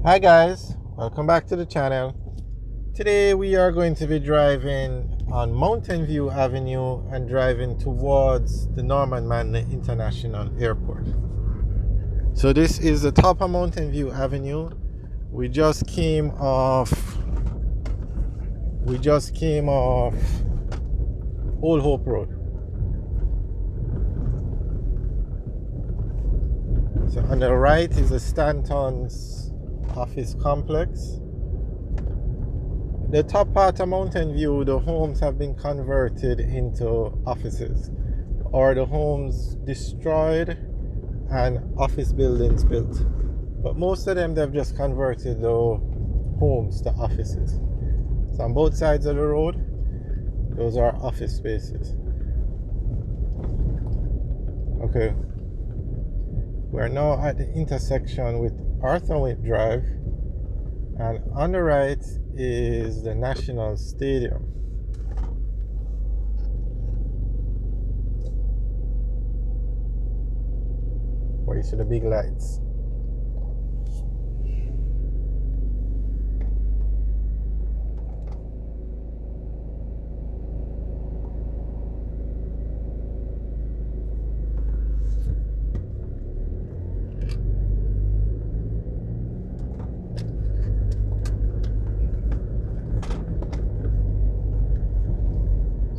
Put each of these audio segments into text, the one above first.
Hi guys, welcome back to the channel. Today we are going to be driving on Mountain View Avenue and driving towards the Norman Manley International Airport. So this is the top of Mountain View Avenue. We just came off Old Hope Road. So on the right is the Stanton's office complex. The top part of Mountain View, the homes have been converted into offices, or the homes destroyed and office buildings built. But most of them, they've just converted the homes to offices. So on both sides of the road, those are office spaces. Okay, we're now at the intersection with Arthurwick Drive, and on the right is the National Stadium. Where you see the big lights.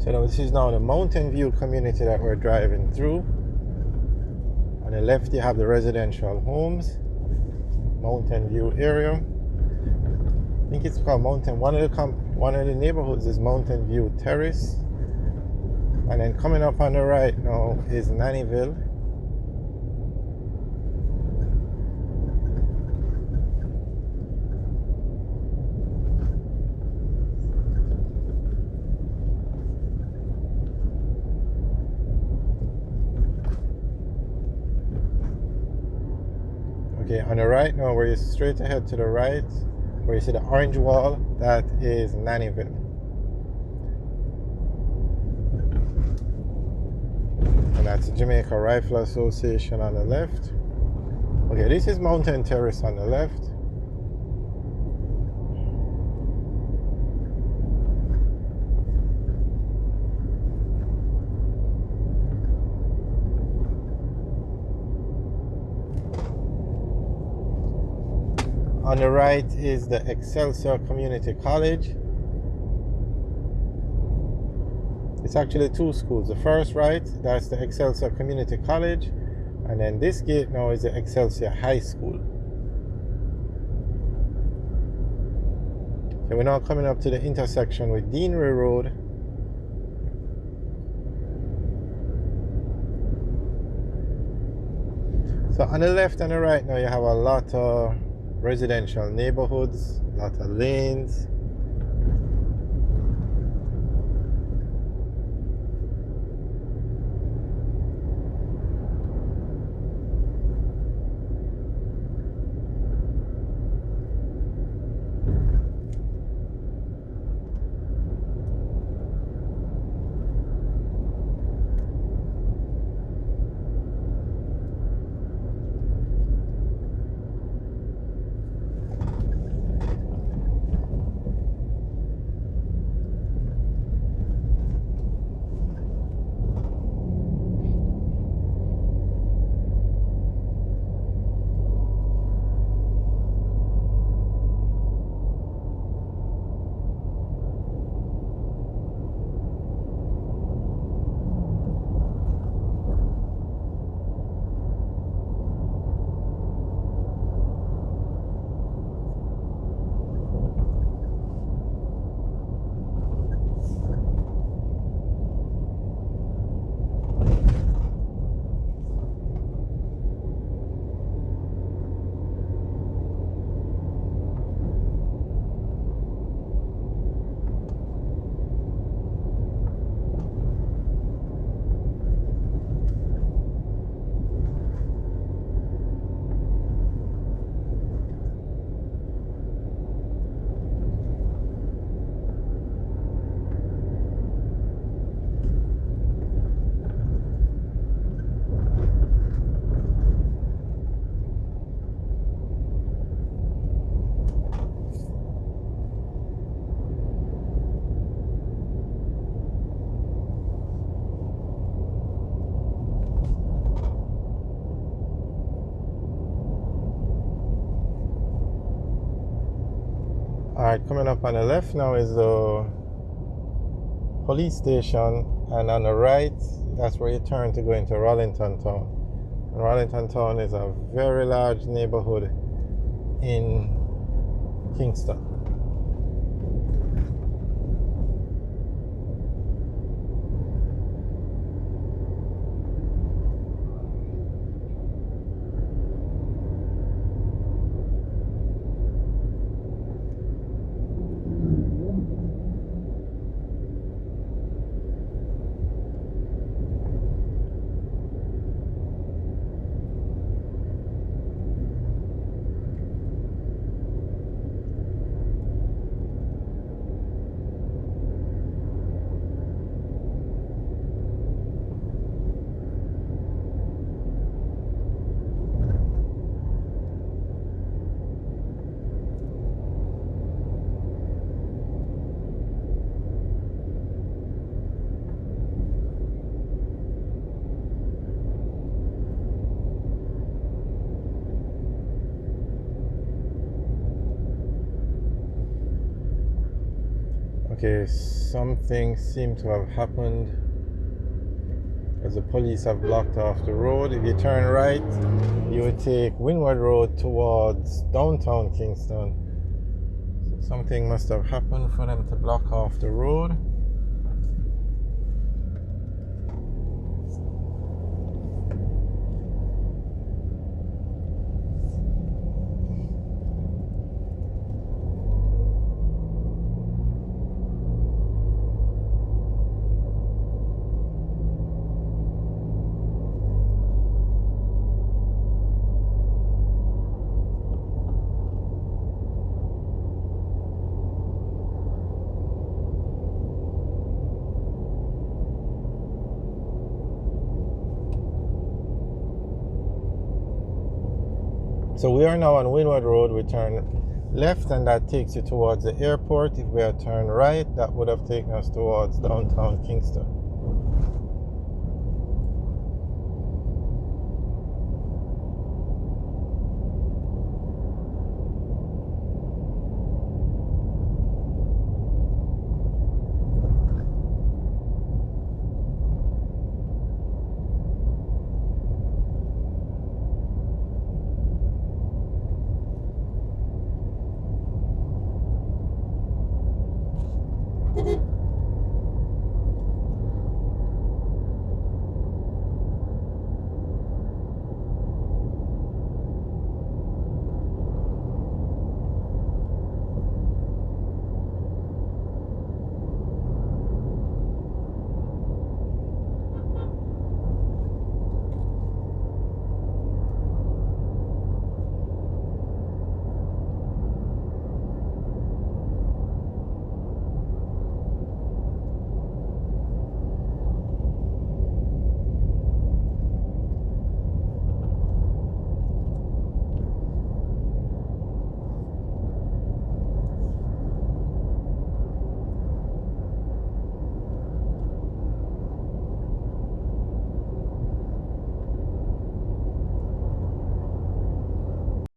So this is now the Mountain View community that we're driving through. On the left you have the residential homes, Mountain View area. I think it's called Mountain. One of the neighborhoods is Mountain View Terrace, and then coming up on the right now is Nannyville. Okay, on the right now, where you straight ahead to the right, where you see the orange wall, that is Nannyville. And that's the Jamaica Rifle Association on the left. Okay, this is Mountain Terrace on the left. On the right is the Excelsior Community College. It's actually two schools. The first right, that's the Excelsior Community College, and then this gate now is the Excelsior High School. Okay, we're now coming up to the intersection with Deanery Road. So on the left and the right now you have a lot of residential neighborhoods, a lot of lanes. Alright, coming up on the left now is the police station, and on the right, that's where you turn to go into Rollington Town. And Rollington Town is a very large neighborhood in Kingston. Okay, something seemed to have happened as the police have blocked off the road. If you turn right, you would take Windward Road towards downtown Kingston. So something must have happened for them to block off the road. So we are now on Windward Road. We turn left and that takes you towards the airport. If we had turned right, that would have taken us towards downtown Kingston.